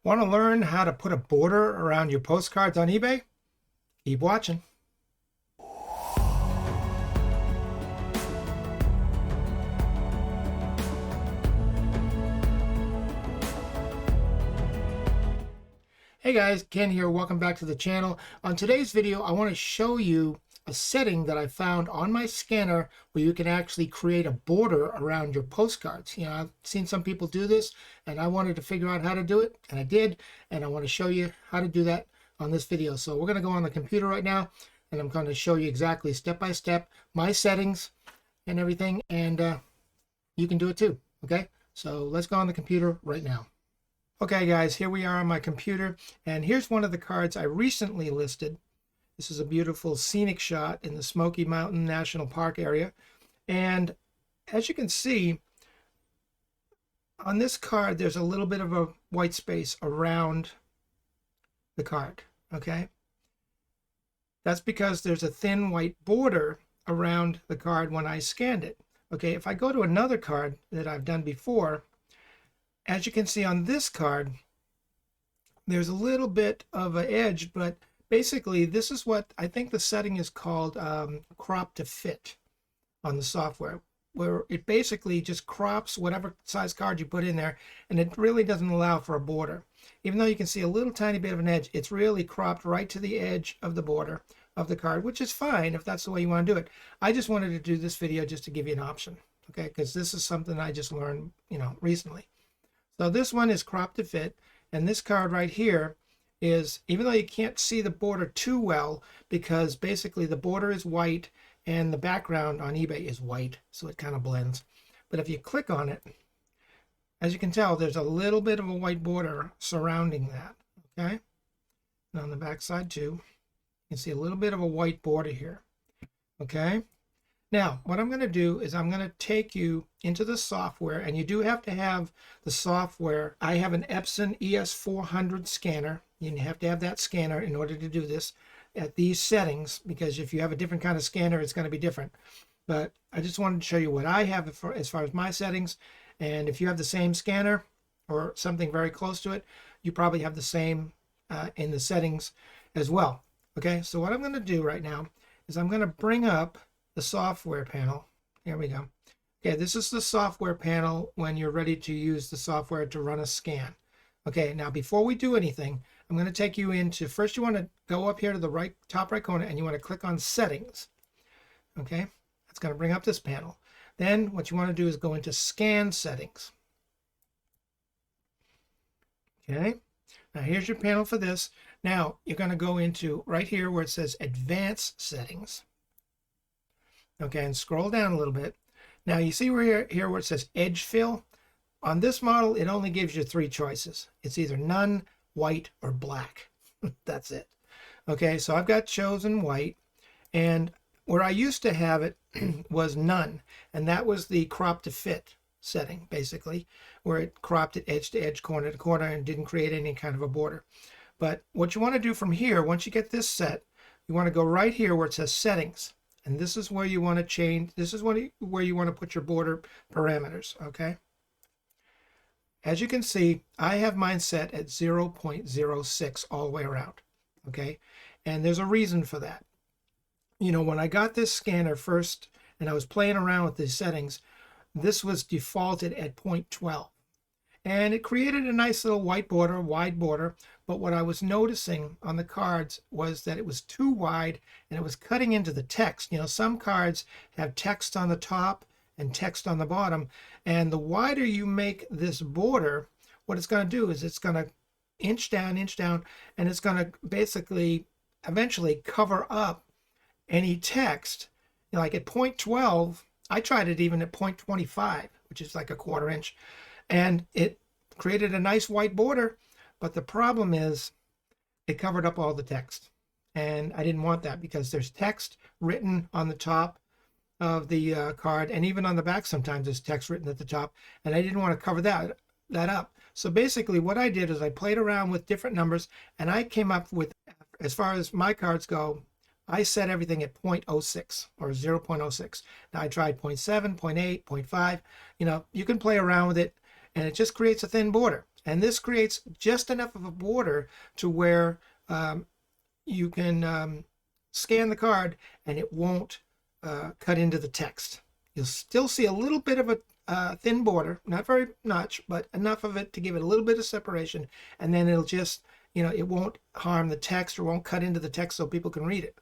Want to learn how to put a border around your postcards on eBay? Keep watching. Hey guys, Ken here. Welcome back to the channel. On today's video, I want to show you a setting that I found on my scanner where you can actually create a border around your postcards. You know, I've seen some people do this and I wanted to figure out how to do it, and I did, and I want to show you how to do that on this video. So we're going to go on the computer right now and I'm going to show you exactly step by step my settings and everything, and you can do it too. Okay, so let's go on the computer right now. Okay guys, here we are on my computer, and here's one of the cards I recently listed. This is a beautiful scenic shot in the Smoky Mountain National Park area, and as you can see on this card there's a little bit of a white space around the card. Okay, that's because there's a thin white border around the card when I scanned it. Okay, if I go to another card that I've done before, as you can see on this card, there's a little bit of an edge, but basically this is what I think the setting is called crop to fit on the software, where it basically just crops whatever size card you put in there, and it really doesn't allow for a border. Even though you can see a little tiny bit of an edge, it's really cropped right to the edge of the border of the card, which is fine if that's the way you want to do it. I just wanted to do this video just to give you an option, okay, because this is something I just learned, recently. So this one is cropped to fit, and this card right here is, even though you can't see the border too well, because basically the border is white and the background on eBay is white, so it kind of blends. But if you click on it, as you can tell, there's a little bit of a white border surrounding that, okay? And on the back side too, you can see a little bit of a white border here, okay? Now, what I'm going to do is I'm going to take you into the software, and you do have to have the software. I have an Epson ES400 scanner. You have to have that scanner in order to do this at these settings, because if you have a different kind of scanner, it's going to be different. But I just wanted to show you what I have as far as my settings, and if you have the same scanner or something very close to it, you probably have the same in the settings as well. Okay, so what I'm going to do right now is I'm going to bring up the software panel. Here we go. Okay, this is the software panel when you're ready to use the software to run a scan. Okay, now before we do anything, I'm going to take you into, first you want to go up here to the top right corner and you want to click on settings. Okay, that's going to bring up this panel. Then what you want to do is go into scan settings. Okay, now here's your panel for this. Now you're going to go into right here where it says advanced settings. Okay, and scroll down a little bit. Now you see where here where it says edge fill. On this model, it only gives you three choices. It's either none, white, or black. That's it. Okay, so I've got chosen white, and where I used to have it was none, and that was the crop to fit setting, basically, where it cropped it edge to edge, corner to corner, and didn't create any kind of a border. But what you want to do from here, once you get this set, you want to go right here where it says settings. And this is where you want to change, this is where you want to put your border parameters, okay? As you can see, I have mine set at 0.06 all the way around, okay? And there's a reason for that. You know, when I got this scanner first and I was playing around with these settings, this was defaulted at 0.12. And it created a nice little white border, wide border. But what I was noticing on the cards was that it was too wide and it was cutting into the text. You know, some cards have text on the top and text on the bottom. And the wider you make this border, what it's going to do is it's going to inch down, and it's going to basically eventually cover up any text. You know, like at 0.12, I tried it even at 0.25, which is like a quarter inch. And it created a nice white border, but the problem is it covered up all the text. And I didn't want that because there's text written on the top of the card, and even on the back sometimes there's text written at the top, and I didn't want to cover that up. So basically what I did is I played around with different numbers, and I came up with, as far as my cards go, I set everything at 0.06 or 0.06. Now I tried 0.7, 0.8, 0.5. You know, you can play around with it, and it just creates a thin border. And this creates just enough of a border to where you can scan the card and it won't cut into the text. You'll still see a little bit of a thin border, not very much, but enough of it to give it a little bit of separation, and then it'll just, it won't harm the text or won't cut into the text so people can read it.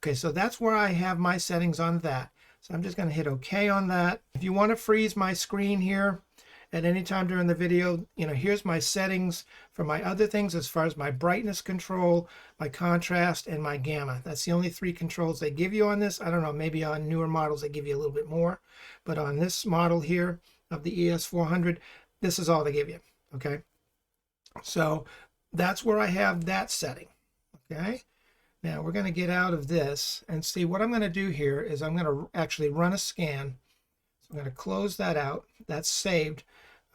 Okay, so that's where I have my settings on that. So I'm just going to hit OK on that. If you want to freeze my screen here at any time during the video, here's my settings for my other things as far as my brightness control, my contrast, and my gamma. That's the only 3 controls they give you on this. I don't know, maybe on newer models they give you a little bit more, but on this model here of the ES400, this is all they give you, okay? So that's where I have that setting, okay? Now we're going to get out of this and see what I'm going to do here is I'm going to actually run a scan. So I'm going to close that out. That's saved.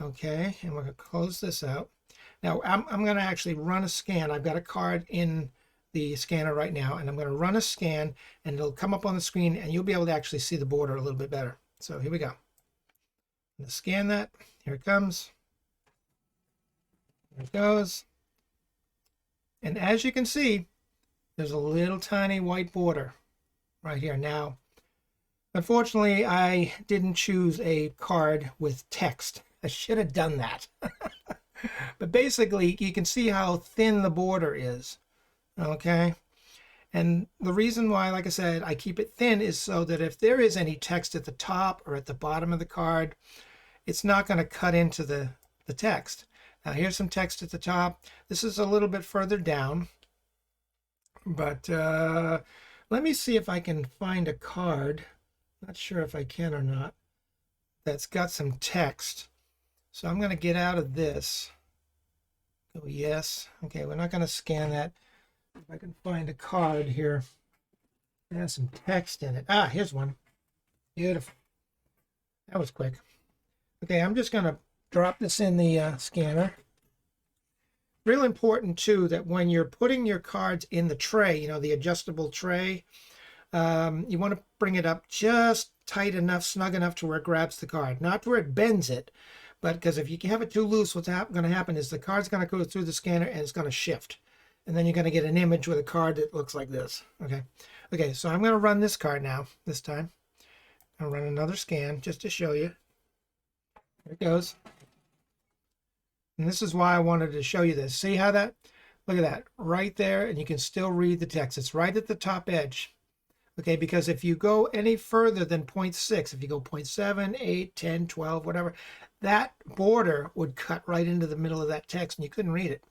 Okay, and we're going to close this out. Now I'm going to actually run a scan. I've got a card in the scanner right now, and I'm going to run a scan, and it'll come up on the screen, and you'll be able to actually see the border a little bit better. So here we go. I'm going to scan that. Here it comes. There it goes. And as you can see, there's a little tiny white border right here. Now, unfortunately, I didn't choose a card with text. I should have done that. But basically, you can see how thin the border is, okay? And the reason why, like I said, I keep it thin is so that if there is any text at the top or at the bottom of the card, it's not going to cut into the text. Now, here's some text at the top. This is a little bit further down. But let me see if I can find a card. Not sure if I can or not. That's got some text. So I'm going to get out of this. Go yes. Okay, we're not going to scan that. If I can find a card here. It has some text in it. Ah, here's one. Beautiful. That was quick. Okay, I'm just going to drop this in the scanner. Real important too that when you're putting your cards in the tray, the adjustable tray, you want to bring it up just tight enough, snug enough to where it grabs the card, not where it bends it, but because if you have it too loose, what's going to happen is the card's going to go through the scanner and it's going to shift, and then you're going to get an image with a card that looks like this. Okay, so I'm going to run this card now. This time I'll run another scan just to show you. There it goes. And this is why I wanted to show you this. See how that, look at that, right there, and you can still read the text. It's right at the top edge. Okay, because if you go any further than 0.6, if you go 0.7, 8, 10, 12, whatever, that border would cut right into the middle of that text and you couldn't read it.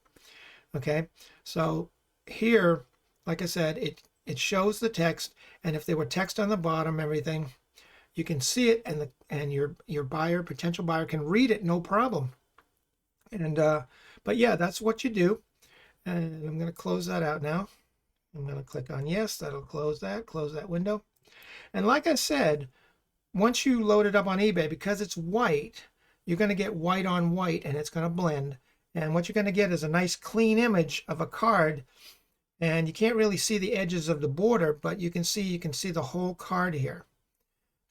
Okay, so here, like I said, it shows the text, and if there were text on the bottom, everything, you can see it, and your buyer, potential buyer, can read it, no problem. And but yeah, that's what you do. And I'm going to close that out now. I'm going to click on yes. That'll close that window. And like I said, once you load it up on eBay, because it's white, you're going to get white on white, and it's going to blend. And what you're going to get is a nice clean image of a card. And you can't really see the edges of the border, but you can see the whole card here,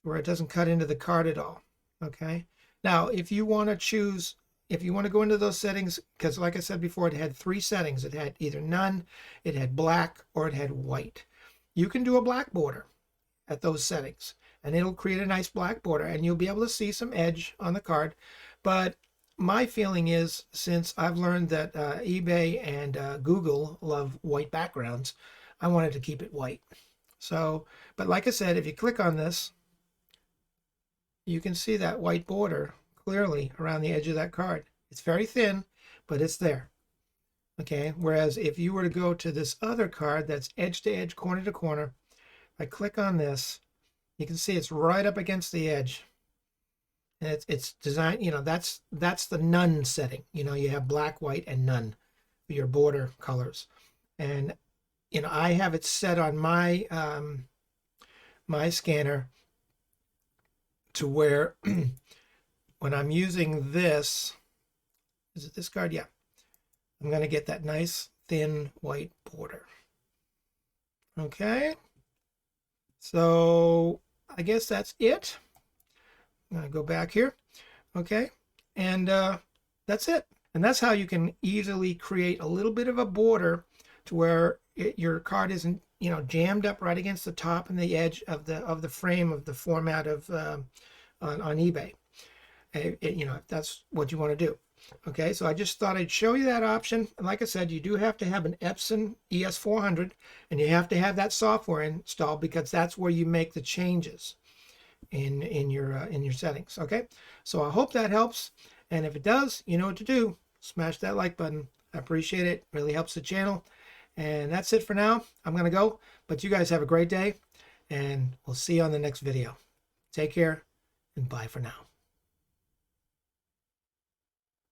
where it doesn't cut into the card at all. Okay. Now, if you want to go into those settings, because like I said before, it had 3 settings. It had either none, it had black, or it had white. You can do a black border at those settings, and it'll create a nice black border, and you'll be able to see some edge on the card. But my feeling is, since I've learned that eBay and Google love white backgrounds, I wanted to keep it white. So, but like I said, if you click on this, you can see that white border clearly around the edge of that card. It's very thin, but it's there. Okay, whereas if you were to go to this other card that's edge to edge, corner to corner, if I click on this, you can see it's right up against the edge. And it's designed, that's the none setting. You have black, white, and none for your border colors. And I have it set on my my scanner to where when I'm using this, is it this card? Yeah. I'm going to get that nice thin white border. Okay. So I guess that's it. I'm going to go back here. Okay. And that's it. And that's how you can easily create a little bit of a border to where your card isn't, you know, jammed up right against the top and the edge of the frame of the format of on eBay. You know, if that's what you want to do. Okay, so I just thought I'd show you that option. And like I said, you do have to have an Epson ES400, and you have to have that software installed, because that's where you make the changes in your settings. Okay, so I hope that helps, and if it does, you know what to do. Smash that like button. I appreciate it. Really helps the channel. And that's it for now. I'm gonna go, but you guys have a great day, and we'll see you on the next video. Take care, and bye for now.